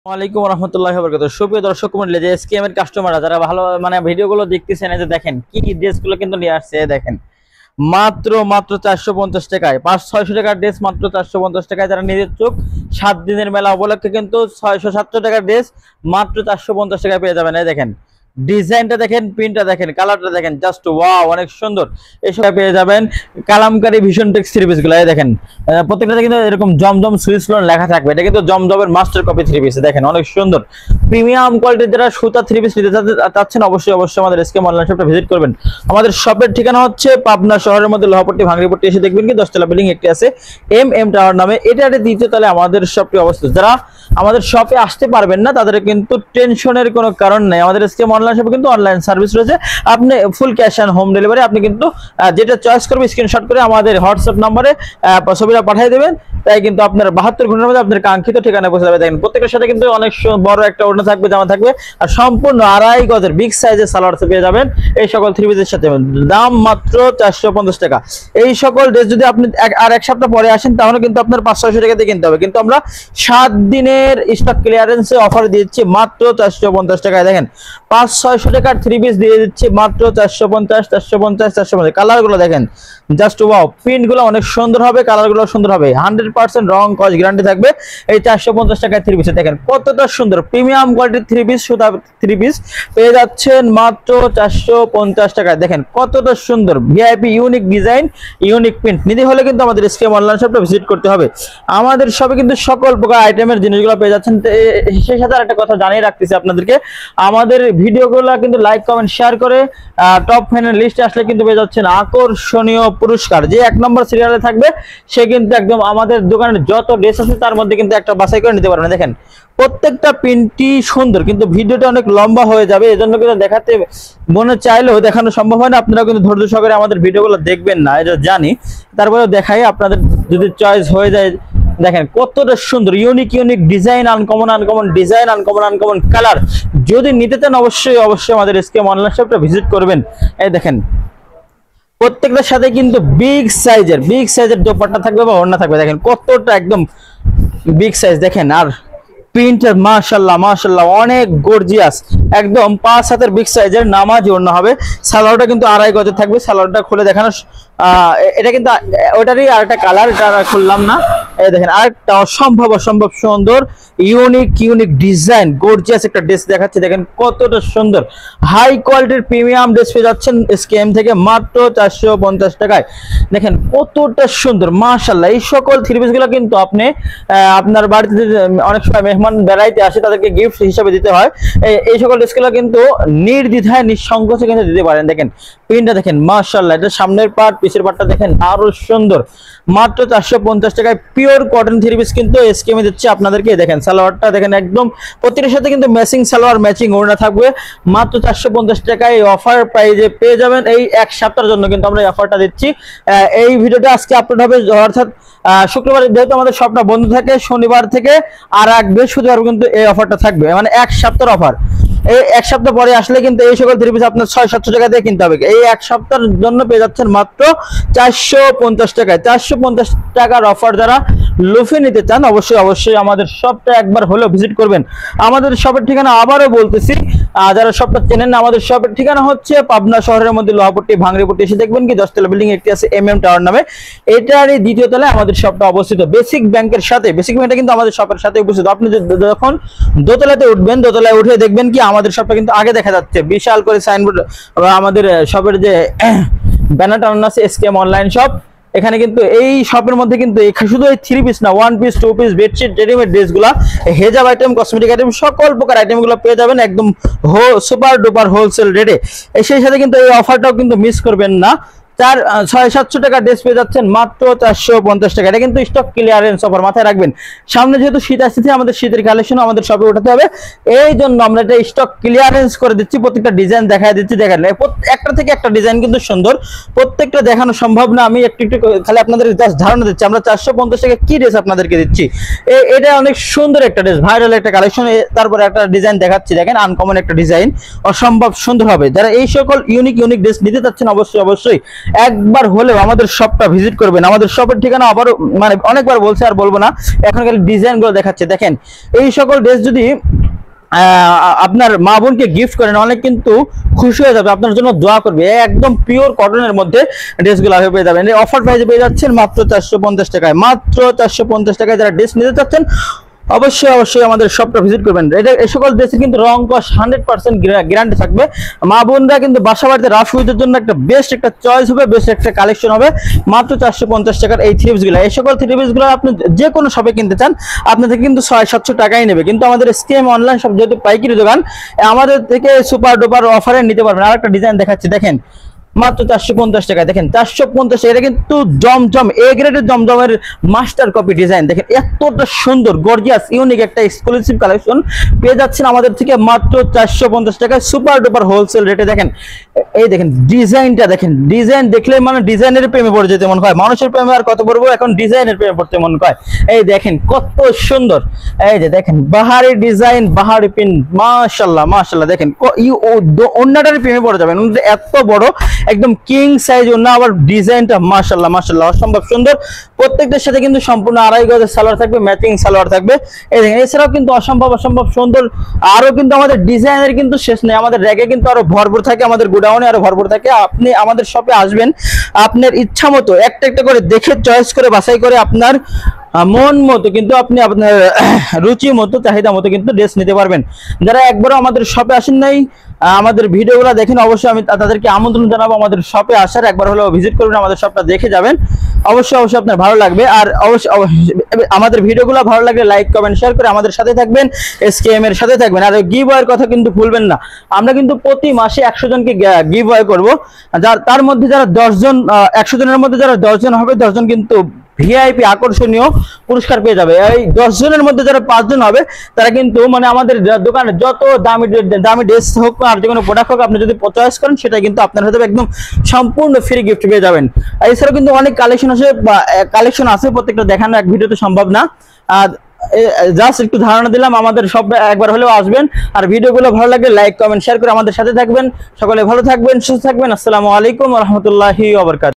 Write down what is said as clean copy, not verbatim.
ওয়ালাইকুম রহমতুল্লাহি ওয়া বারাকাতুহু। সুপ্রিয় দর্শক মণ্ডলী, যে এসকেএম এর কাস্টমাররা যারা ভালো ভিডিওগুলো দেখতেছেন, এই যে দেখেন কি কি ড্রেসগুলো কিন্তু নিয়ে আসছে। দেখেন মাত্র 450 টাকায় 500-600 টাকার ড্রেস মাত্র 450 টাকায়। যারা নিজের চোখ 7 দিনের মেলা উপলক্ষে কিন্তু 600-700 টাকার ড্রেস মাত্র 450 টাকায় পেয়ে যাবেন। এই দেখেন ডিজাইনটা দেখেন, প্রিন্টটা দেখেন, কালারটা দেখেন, জাস্ট ওয়াও, অনেক সুন্দর। এসব পেয়ে যাবেন কালামকারী ভীষণ টেক্স থ্রি পিস গুলো। দেখেন প্রত্যেকটা কিন্তু এরকম জমজম সুইস লোন লেখা থাকবে। এটা কিন্তু জমজমের মাস্টার কপি থ্রি পিস। দেখেন অনেক সুন্দর প্রিমিয়াম কোয়ালিটির যারা সুতা থ্রি পিস নিতে চাচ্ছেন, অবশ্যই আমাদের এসকেএম অনলাইন শপটা ভিজিট করবেন। আমাদের শপের ঠিকানা হচ্ছে পাবনা শহরের মধ্যে লোহাপট্টি ভাঙড়িপট্টি। এসে দেখবেন কি 10 তলা বিল্ডিং একটি আছে এম টাওয়ার নামে, এটার দ্বিতীয় তলায় আমাদের শপটি অবস্থিত। যারা আমাদের শপে আসতে পারবেন না তাদের কিন্তু টেনশনের কোনো কারণ নেই। আমাদের এসকেএম অনলাইন শপে কিন্তু অনলাইন সার্ভিস রয়েছে। আপনি full cash on home delivery, আপনি কিন্তু যেটা চয়েস করবে স্ক্রিনশট করে আমাদের হোয়াটসঅ্যাপ নম্বরে ছবিটা পাঠিয়ে দেবেন। তাই কিন্তু আপনার 72 ঘন্টার মধ্যে আপনার কাঙ্ক্ষিত ঠিকানায় পৌঁছে যাবে। দেখেন প্রত্যেকের সাথে কিন্তু অনেক বড় একটা ওড়না থাকবে, জামা থাকবে, আর সম্পূর্ণ 2.5 গজের বিগ সাইজের সালোয়ার পেয়ে যাবেন এই সকল থ্রি পিসের সাথে। দাম মাত্র 450 টাকা। এই সকল ড্রেস যদি আপনি আর এক সপ্তাহ পরে আসেন তাহলে কিন্তু আপনার 500-600 টাকা দিয়ে কিনতে হবে, কিন্তু আমরা 7 দিনের স্টক ক্লিয়ারেন্সে অফার দিচ্ছি মাত্র 450 টাকায়। দেখেন 500-600 টাকার থ্রি পিস দিয়ে দিচ্ছি মাত্র 450। কালার গুলো দেখেন, জাস্ট ওয়াও। প্রিন্ট গুলো অনেক সুন্দর হবে, কালার গুলো সুন্দর হবে, 100% রং কস গ্যারান্টি থাকবে এই 450 টাকায় থ্রি পিসে। দেখেন কতটা সুন্দর প্রিমিয়াম কোয়ালিটির থ্রি পিস, সুতা থ্রি পিস পেয়ে যাচ্ছেন মাত্র 450 টাকায়। দেখেন কতটা সুন্দর VIP unique design, unique print নিতে হলে কিন্তু আমাদের এসকেএম অনলাইন শপটা ভিজিট করতে হবে। আমাদের শপে কিন্তু সকল প্রকার আইটেমের জিনিসগুলো পেয়ে যাচ্ছেন। সেই সাথে একটা কথা জানিয়ে রাখতেছি আপনাদেরকে, আমাদের ভিডিওগুলো কিন্তু লাইক কমেন্ট শেয়ার করে টপ ফ্যানের লিস্টে আসলে কিন্তু পেয়ে যাচ্ছেন আকর্ষণীয় পুরস্কার। যে 1 নম্বর সিরিয়ালে থাকবে সে কিন্তু একদম আমাদের দোকানের যত ড্রেস আছে তার মধ্যে কিন্তু একটা বাছাই করে নিতে পারবেন। দেখেন প্রত্যেকটা প্রিন্টই সুন্দর, কিন্তু ভিডিওটা অনেক লম্বা হয়ে যাবে, এজন্য কিন্তু দেখাতে মনে চাইলেও দেখানো সম্ভব হয় না। আপনারা কিন্তু ধৈর্য সহকারে আমাদের ভিডিওগুলো দেখবেন না, এটা জানি, তারপরেও দেখাই আপনাদের যদি চয়েস হয়ে যায়। দেখেন কতটা সুন্দর unique design, uncommon design, uncommon colour. যদি নিতে চান অবশ্যই আমাদের এসকেএম অনলাইন শপটা ভিজিট করবেন। এই দেখেন প্রত্যেকটার সাথে কিন্তু বিগ সাইজের দোপাট্টা থাকবে বা ওড়না থাকবে। দেখেন কতটা একদম বিগ সাইজ। দেখেন আর প্রিন্টার মাশাআল্লাহ অনেক গর্জিয়াস, একদম 5 হাতের বিগ সাইজের নামাজি ওড়না হবে। সালোয়ারটা কিন্তু 2.5 গজের থাকবে। সালোয়ারটা খুলে দেখানো, এটা কিন্তু ওটারই আরেকটা কালার, এটা খুললাম না। এই দেখেন আরেকটা অসম্ভব সুন্দর ইউনিক ডিজাইন গর্জিয়াস একটা ড্রেস দেখাচ্ছি। দেখেন কতটা সুন্দর হাই কোয়ালিটির প্রিমিয়াম ড্রেস পেয়ে যাচ্ছেন এসকেএম থেকে মাত্র 450 টাকায়। দেখেন কতটা সুন্দর মাশাআল্লাহ। এই সকল থ্রি পিস গুলো কিন্তু আপনি আপনার বাড়িতে অনেক সময় মেহমান বেড়াইতে আসে, তাদেরকে গিফট হিসেবে দিতে হয়। এই সকল ড্রেসগুলো কিন্তু নির্দ্বিধায় নিঃসংকোচে কিন্তু দিতে পারেন। দেখেন প্রিন্টটা দেখেন মাশাআল্লাহ, এটা সামনের পার্ট, পিছের পার্টটা দেখেন আরো সুন্দর। মাত্র 450 টাকায় পিওর কটন থ্রি পিস কিন্তু এসকেএম দিচ্ছে আপনাদেরকে। দেখেন সালোয়ারটা দেখেন, একদম প্রত্যেকটার সাথে কিন্তু ম্যাচিং সালোয়ার, ম্যাচিং ওড়না থাকবে। মাত্র 450 টাকায় অফার প্রাইজে পেয়ে যাবেন। এই এক সপ্তাহের জন্য কিন্তু আমরা এই অফারটা দিচ্ছি। এই ভিডিওটা আজকে আপলোড হবে অর্থাৎ শুক্রবার, যেহেতু আমাদের শপটা বন্ধ থাকে শনিবার থেকে আর এক বৃহস্পতিবার কিন্তু এই অফারটা থাকবে, মানে এক সপ্তাহের অফার। এই এক সপ্তাহ পরে আসলে কিন্তু এই সকল থ্রি পিস আপনার 600-700 টাকা দিয়ে কিনতে হবে। এই এক সপ্তাহের জন্য পেয়ে যাচ্ছেন মাত্র 450 টাকায়। 450 টাকার অফার যারা লুফে নিতে চান অবশ্যই আমাদের শপটা একবার হলেও ভিজিট করবেন। আমাদের শপের ঠিকানা আবারও বলতেছি, যারা শপটা চেনেন না, আমাদের শপের ঠিকানা হচ্ছে পাবনা শহরের মধ্যে লোহাপট্টি ভাঙড়িপট্টি। এসে দেখবেন কি 10 তলা বিল্ডিং একটি আছে এম টাওয়ার নামে, এটারই দ্বিতীয় তলায় আমাদের শপটা অবস্থিত। বেসিক ব্যাংকের সাথে, বেসিক ব্যাংকটা কিন্তু আমাদের শপের সাথে উপস্থিত। আপনি যখন দোতলাতে উঠবেন, দোতলায় উঠে দেখবেন কি আমাদের শপটা কিন্তু আগে দেখা যাচ্ছে বিশাল করে সাইনবোর্ড, আমাদের শপের যে ব্যানারটা আছে এসকেএম অনলাইন শপ। এখানে কিন্তু এই শপের মধ্যে কিন্তু শুধু এই থ্রি পিস না, 1 পিস 2 পিস বেডশিট, রেডিমেড ড্রেসগুলা, হেজাব আইটেম, কসমেটিক আইটেম, সকল প্রকার আইটেমগুলো পেয়ে যাবেন একদম সুপার ডুপার হোলসেল রেটে। সেই সাথে কিন্তু এই অফারটাও কিন্তু মিস করবেন না। 600-700 টাকা ড্রেস পেয়ে যাচ্ছেন মাত্র 450 টাকা। এটা কিন্তু স্টক ক্লিয়ারেন্স অফার, মাথায় রাখবেন। সামনে যেহেতু শীত আসছে, আমাদের শীতের কালেকশন আমাদের শপে উঠাতে হবে, এই জন্য আমরা এটা স্টক ক্লিয়ারেন্স করে দিচ্ছি। প্রত্যেকটা ডিজাইন দেখায় দিচ্ছি। দেখেন একটা থেকে একটা ডিজাইন কিন্তু সুন্দর, প্রত্যেকটা দেখানো সম্ভব না। আমি একটু খালি আপনাদের জাস্ট ধারণা দিচ্ছি আমরা 450 টাকা কি ড্রেস আপনাদেরকে দিচ্ছি। এটা অনেক সুন্দর একটা ড্রেস, ভাইরাল একটা কালেকশন। তারপরে একটা ডিজাইন দেখাচ্ছি, দেখেন আনকমন একটা ডিজাইন, অসম্ভব সুন্দর হবে। যারা এই সকল ইউনিক ড্রেস নিতে চাচ্ছেন অবশ্যই একবার হলেও আমাদের শপটা ভিজিট করবেন। আমাদের শপের ঠিকানা আবারও মানে অনেকবার বলছে আর বলবো না, এখন খালি ডিজাইন গুলো দেখাচ্ছে। দেখেন এই সকল ড্রেস যদি আপনার মা বোনকে গিফট করেন, অনেক কিন্তু খুশি হয়ে যাবে, আপনার জন্য দোয়া করবে। একদম পিওর কটনের মধ্যে ড্রেসগুলো পেয়ে যাবেন। এই অফার প্রাইসে পেয়ে যাচ্ছেন মাত্র 450 টাকায়। মাত্র 450 টাকায় যারা ড্রেস নিতে চাচ্ছেন অবশ্যই আমাদের শপটা ভিজিট করবেন। এটা এই সকল ড্রেসের কিন্তু রং কস 100% গ্যারান্টি থাকবে। মা বোনরা কিন্তু বাসা বাড়িতে রাফ ইউজের জন্য একটা বেস্ট একটা চয়েস হবে, বেস্ট একটা কালেকশন হবে। মাত্র 450 টাকার এই থ্রি পিসগুলো, এই সকল থ্রি পিসগুলো আপনি যে কোনো শপে কিনতে চান আপনাদের কিন্তু 600-700 টাকাই নেবে, কিন্তু আমাদের স্কেম অনলাইন শপ যেহেতু পাইকারি দোকান, আমাদের থেকে সুপার ডুপার অফারে নিতে পারবেন। আর একটা ডিজাইন দেখাচ্ছি, দেখেন মাত্র 450 টাকায়। দেখেন 450, এটা কিন্তু জমজম এ গ্রেডের জমজমের মাস্টার কপি ডিজাইন। দেখেন এতটা সুন্দর গর্জিয়াস ইউনিক একটা এক্সক্লুসিভ কালেকশন পেয়ে যাচ্ছেন আমাদের থেকে মাত্র 450 টাকায় সুপার ডুপার হোলসেল রেটে। দেখেন এই দেখেন ডিজাইনটা, দেখেন ডিজাইন দেখলে মানে ডিজাইনের প্রেমে পড়ে যেতে মন হয়। মানুষের প্রেমে আর কত পড়বো, এখন ডিজাইনের প্রেমে পড়তে মন হয়। এই দেখেন কত সুন্দর, এই যে দেখেন বাহারি ডিজাইন, বাহারি পিন, মাশাআল্লাহ মাশাআল্লাহ। দেখেন ওন্নাটার প্রেমে পড়ে যাবেন, এত বড় একদম কিং সাইজ ওন্না, আবার ডিজাইনটা মাশাআল্লাহ মাশাআল্লাহ অসম্ভব সুন্দর। প্রত্যেকটার সাথে কিন্তু সম্পূর্ণ আড়াই গজের সালোয়ার থাকবে, ম্যাচিং সালোয়ার থাকবে। এই দেখেন এছাড়াও কিন্তু অসম্ভব সুন্দর আরো কিন্তু আমাদের ডিজাইনের কিন্তু শেষ নেই। আমাদের র্যাকে কিন্তু আরো ভরপুর থাকে, আমাদের গোডাউনে আরো ভরপুর থাকে। আপনি আমাদের শপে আসবেন, আপনার ইচ্ছা মতো একটা একটা করে দেখে চয়েস করে বাছাই করে আপনার মন মতো কিন্তু আপনি আপনার রুচি মতো চাহিদা মতো কিন্তু ড্রেস নিতে পারবেন। যারা একবারও আমাদের শপে আসেন নাই, আমাদের ভিডিওগুলো দেখেন, অবশ্যই আমি তাদেরকে আমন্ত্রণ জানাবো আমাদের শপে আসার। একবার হলেও ভিজিট করবেন, আমাদের শপটা দেখে যাবেন, অবশ্যই আপনার ভালো লাগবে। আর অবশ্যই আমাদের ভিডিওগুলো ভালো লাগলে লাইক কমেন্ট শেয়ার করে আমাদের সাথে থাকবেন, এসকেএম এর সাথে থাকবেন। আর গিভ ওয়ের কথা কিন্তু ভুলবেন না, আমরা কিন্তু প্রতি মাসে 100 জনকে গিভ ওয়ে করবো। তার মধ্যে যারা 10 জন, 100 জনের মধ্যে যারা 10 জন হবে, 10 জন কিন্তু ভিআইপি আকর্ষণীয় পুরস্কার পেয়ে যাবে। এই 10 জনের মধ্যে যারা 5 জন হবে তারা কিন্তু মানে আমাদের দোকানে যত দামি ড্রেস হোক আর যে কোনো প্রোডাক্ট হোক, আপনি যদি চয়েস করেন সেটা কিন্তু আপনার হতে একদম সম্পূর্ণ ফ্রি গিফট পেয়ে যাবেন। এছাড়াও কিন্তু অনেক কালেকশন আছে, প্রত্যেকটা দেখানো এক ভিডিওতে সম্ভব না। জাস্ট একটু ধারণা দিলাম, আমাদের সব একবার হলেও আসবেন। আর ভিডিওগুলো ভালো লাগলে লাইক কমেন্ট শেয়ার করে আমাদের সাথে থাকবেন। সকলে ভালো থাকবেন, সুস্থ থাকবেন। আসসালামু আলাইকুম ওয়া রাহমাতুল্লাহি ওয়া বারাকাতুহু।